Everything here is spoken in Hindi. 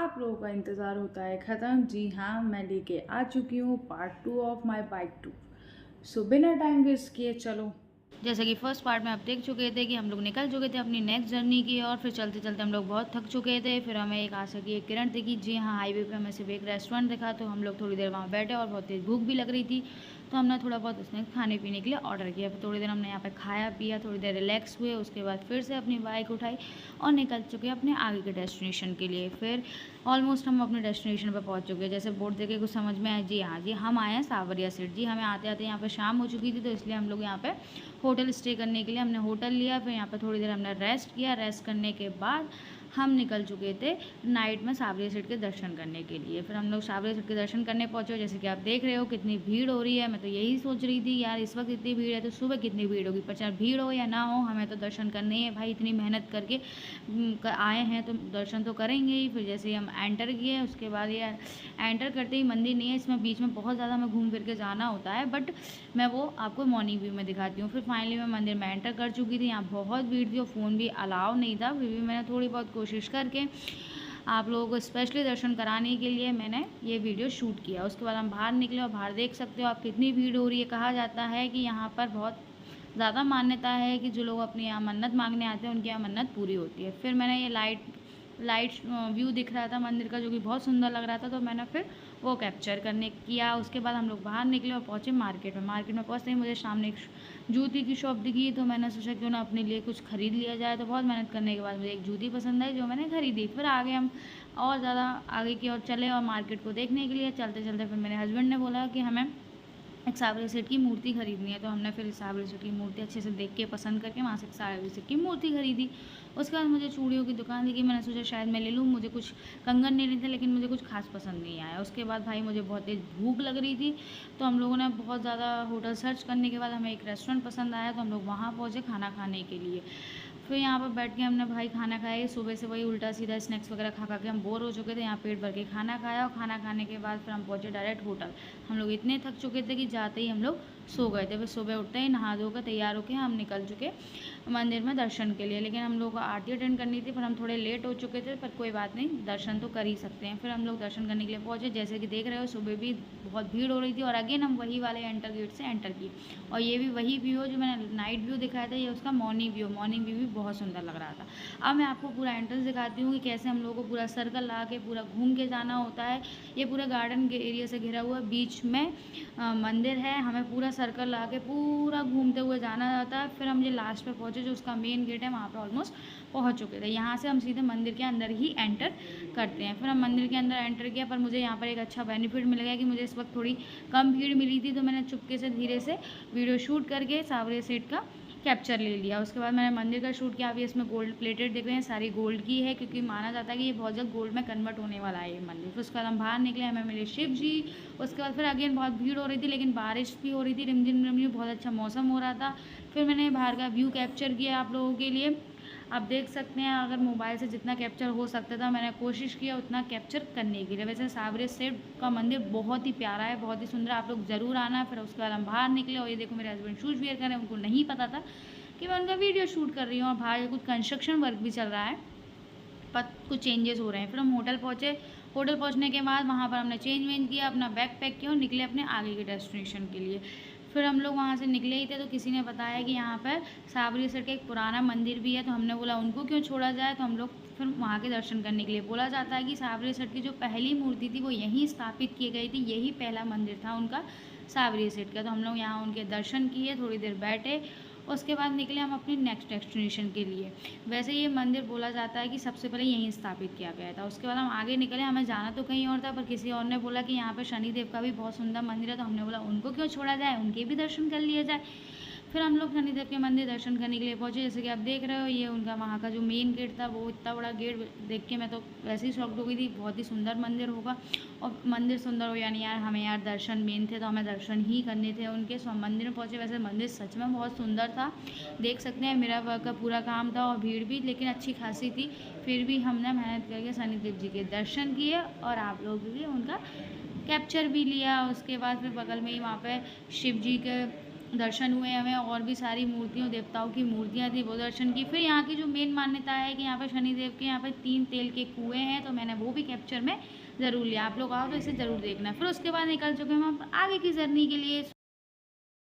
आप लोगों का इंतज़ार होता है ख़त्म। जी हाँ, मैं लेके आ चुकी हूँ part 2 of my bike tour. So बिना टाइम वेस्ट किए चलो। जैसे कि फर्स्ट पार्ट में आप देख चुके थे कि हम लोग निकल चुके थे अपनी नेक्स्ट जर्नी की और फिर चलते चलते हम लोग बहुत थक चुके थे। फिर हमें एक आशा की एक किरण दिखी। जी हाँ, हाईवे पे हमें सिर्फ एक रेस्टोरेंट दिखा, तो हम लोग थोड़ी देर वहाँ बैठे और बहुत तेज़ भूख भी लग रही थी, तो हमने थोड़ा बहुत स्नैक्स खाने पीने के लिए ऑर्डर किया। फिर थोड़ी देर हमने यहाँ पे खाया पिया, थोड़ी देर रिलैक्स हुए, उसके बाद फिर से अपनी बाइक उठाई और निकल चुके अपने आगे के डेस्टिनेशन के लिए। फिर ऑलमोस्ट हम अपने डेस्टिनेशन पर पहुँच चुके हैं। जैसे बोर्ड देख के कुछ समझ में आया, जी हाँ जी, हम आए हैं सावरिया सीट। जी हमें आते आते यहाँ पे शाम हो चुकी थी, तो इसलिए हम लोग यहाँ पे होटल स्टे करने के लिए हमने होटल लिया। फिर यहाँ पे थोड़ी देर हमने रेस्ट किया। रेस्ट करने के बाद हम निकल चुके थे नाइट में सावरिया सीट के दर्शन करने के लिए। फिर हम लोग सावरिया सीट के दर्शन करने पहुँचे। जैसे कि आप देख रहे हो कितनी भीड़ हो रही है। मैं तो यही सोच रही थी यार, इस वक्त इतनी भीड़ है तो सुबह कितनी भीड़ होगी, पर चाहे भीड़ हो या ना हो, हमें तो दर्शन करने ही है भाई। इतनी मेहनत करके आए हैं तो दर्शन तो करेंगे ही। फिर जैसे ही हम एंटर किए, उसके बाद ये एंटर करते ही मंदिर नहीं है, इसमें बीच में बहुत ज़्यादा हमें घूम फिर के जाना होता है, बट मैं वो आपको मॉर्निंग व्यू में दिखाती हूँ। फिर फाइनली मैं मंदिर में एंटर कर चुकी थी। यहाँ बहुत भीड़ थी और फ़ोन भी अलाउ नहीं था, फिर भी मैंने थोड़ी बहुत कोशिश करके आप लोगों को स्पेशली दर्शन कराने के लिए मैंने ये वीडियो शूट किया। उसके बाद हम बाहर निकले और बाहर देख सकते हो आप कितनी भीड़ हो रही है। कहा जाता है कि यहाँ पर बहुत ज़्यादा मान्यता है कि जो लोग अपनी यहाँ मन्नत मांगने आते हैं उनकी यहाँ मन्नत पूरी होती है। फिर मैंने ये लाइट व्यू दिख रहा था मंदिर का, जो कि बहुत सुंदर लग रहा था, तो मैंने फिर वो कैप्चर करने किया। उसके बाद हम लोग बाहर निकले और पहुँचे मार्केट में। मार्केट में पहुँचते ही मुझे सामने एक जूती की शॉप दिखी, तो मैंने सोचा क्यों ना अपने लिए कुछ खरीद लिया जाए। तो बहुत मेहनत करने के बाद मुझे एक जूती पसंद आई, जो मैंने खरीदी। फिर आगे हम और ज़्यादा आगे की ओर चले और मार्केट को देखने के लिए चलते चलते फिर मेरे हस्बैंड ने बोला कि हमें एक सावरिया सेठ की मूर्ति खरीदनी है, तो हमने फिर सावरिया सेठ की मूर्ति अच्छे से देख के पसंद करके वहाँ से सावरिया सेठ की मूर्ति खरीदी। उसके बाद मुझे चूड़ियों की दुकान दिखी, मैंने सोचा शायद मैं ले लूँ। मुझे कुछ कंगन लेने थे, लेकिन मुझे कुछ खास पसंद नहीं आया। उसके बाद भाई मुझे बहुत तेज़ भूख लग रही थी, तो हम लोगों ने बहुत ज़्यादा होटल सर्च करने के बाद हमें एक रेस्टोरेंट पसंद आया, तो हम लोग वहाँ पहुँचे खाना खाने के लिए। फिर यहाँ पर बैठ के हमने भाई खाना खाया। सुबह से वही उल्टा सीधा स्नैक्स वगैरह खा के हम बोर हो चुके थे। यहाँ पेट भर के खाना खाया और खाना खाने के बाद फिर हम पहुँचे डायरेक्ट होटल। हम लोग इतने थक चुके थे कि जाते ही हम लोग सो गए थे। फिर सुबह उठते ही नहा धोकर तैयार होकर हम निकल चुके मंदिर में दर्शन के लिए। लेकिन हम लोग को आरती अटेंड करनी थी, पर हम थोड़े लेट हो चुके थे, पर कोई बात नहीं, दर्शन तो कर ही सकते हैं। फिर हम लोग दर्शन करने के लिए पहुँचे। जैसे कि देख रहे हो सुबह भी बहुत भीड़ हो रही थी और अगेन हम वही वाले एंटर गेट से एंटर की। और ये भी वही व्यू जो मैंने नाइट व्यू दिखाया था, ये उसका मॉर्निंग व्यू भी बहुत सुंदर लग रहा था। अब मैं आपको पूरा एंट्रेंस दिखाती हूँ कि कैसे हम लोगों को पूरा सर्कल ला के पूरा घूम के जाना होता है। ये पूरा गार्डन के एरिया से घिरा हुआ, बीच में मंदिर है। हमें पूरा सर्कल ला के पूरा घूमते हुए जाना जाता है। फिर हम ये लास्ट पे पहुँचे, जो उसका मेन गेट है, वहाँ पे ऑलमोस्ट पहुँच चुके थे। यहाँ से हम सीधे मंदिर के अंदर ही एंटर करते हैं। फिर हम मंदिर के अंदर एंटर किया, पर मुझे यहाँ पर एक अच्छा बेनिफिट मिल गया कि मुझे इस वक्त थोड़ी कम भीड़ मिली थी, तो मैंने चुपके से धीरे से वीडियो शूट करके सावरिया सेठ का कैप्चर ले लिया। उसके बाद मैंने मंदिर का शूट किया। अभी इसमें गोल्ड प्लेटेड देख रहे हैं, सारी गोल्ड की है, क्योंकि माना जाता है कि ये बहुत जल्द गोल्ड में कन्वर्ट होने वाला है ये मंदिर। फिर उसके बाद हम बाहर निकले, हमें मिले शिव जी। उसके बाद फिर अगेन बहुत भीड़ हो रही थी, लेकिन बारिश भी हो रही थी, रिमझिम रिमझिम, बहुत अच्छा मौसम हो रहा था। फिर मैंने बाहर का व्यू कैप्चर किया आप लोगों के लिए। आप देख सकते हैं, अगर मोबाइल से जितना कैप्चर हो सकता था मैंने कोशिश किया उतना कैप्चर करने के लिए। वैसे सावरिया सेठ का मंदिर बहुत ही प्यारा है, बहुत ही सुंदर, आप लोग ज़रूर आना। फिर उसके बाद हम बाहर निकले और ये देखो मेरे हस्बैंड शूज़ वेयर कर रहे हैं। उनको नहीं पता था कि मैं उनका वीडियो शूट कर रही हूँ, और बाहर कुछ कंस्ट्रक्शन वर्क भी चल रहा है, पर कुछ चेंजेस हो रहे हैं। फिर हम होटल पहुँचे। होटल पहुँचने के बाद वहाँ पर हमने चेंज वेंज किया, अपना बैग पैक किया और निकले अपने आगे के डेस्टिनेशन के लिए। फिर हम लोग वहाँ से निकले ही थे, तो किसी ने बताया कि यहाँ पर सावरिया सेठ का एक पुराना मंदिर भी है, तो हमने बोला उनको क्यों छोड़ा जाए, तो हम लोग फिर वहाँ के दर्शन करने के लिए। बोला जाता है कि सावरिया सेठ की जो पहली मूर्ति थी वो यहीं स्थापित की गई थी, यही पहला मंदिर था उनका सावरिया सेठ का। तो हम लोग यहाँ उनके दर्शन किए, थोड़ी देर बैठे, उसके बाद निकले हम अपनी नेक्स्ट डेस्टिनेशन के लिए। वैसे ये मंदिर बोला जाता है कि सबसे पहले यहीं स्थापित किया गया था। उसके बाद हम आगे निकले, हमें जाना तो कहीं और था, पर किसी और ने बोला कि यहाँ पर शनिदेव का भी बहुत सुंदर मंदिर है, तो हमने बोला उनको क्यों छोड़ा जाए, उनके भी दर्शन कर लिए जाए। फिर हम लोग शनिदेव के मंदिर दर्शन करने के लिए पहुँचे। जैसे कि आप देख रहे हो, ये उनका वहाँ का जो मेन गेट था, वो इतना बड़ा गेट देख के मैं तो वैसे ही शॉक्ड हो गई थी। बहुत ही सुंदर मंदिर होगा, और मंदिर सुंदर हो यानी यार हमें यार दर्शन मेन थे, तो हमें दर्शन ही करने थे उनके। सो मंदिर में पहुँचे। वैसे मंदिर सच में बहुत सुंदर था, देख सकते हैं मेरा वर्क का पूरा काम था, और भीड़ भी लेकिन अच्छी खासी थी। फिर भी हमने मेहनत करके शनिदेव जी के दर्शन किए और आप लोगों के लिए उनका कैप्चर भी लिया। उसके बाद फिर बगल में ही वहाँ पे शिव जी के दर्शन हुए हमें, और भी सारी मूर्तियों देवताओं की मूर्तियाँ थी वो दर्शन की। फिर यहाँ की जो मेन मान्यता है कि यहाँ पर शनिदेव के यहाँ पर 3 तेल के कुएँ हैं, तो मैंने वो भी कैप्चर में ज़रूर लिया। आप लोग आओ तो इसे ज़रूर देखना। फिर उसके बाद निकल चुके हम आगे की जर्नी के लिए।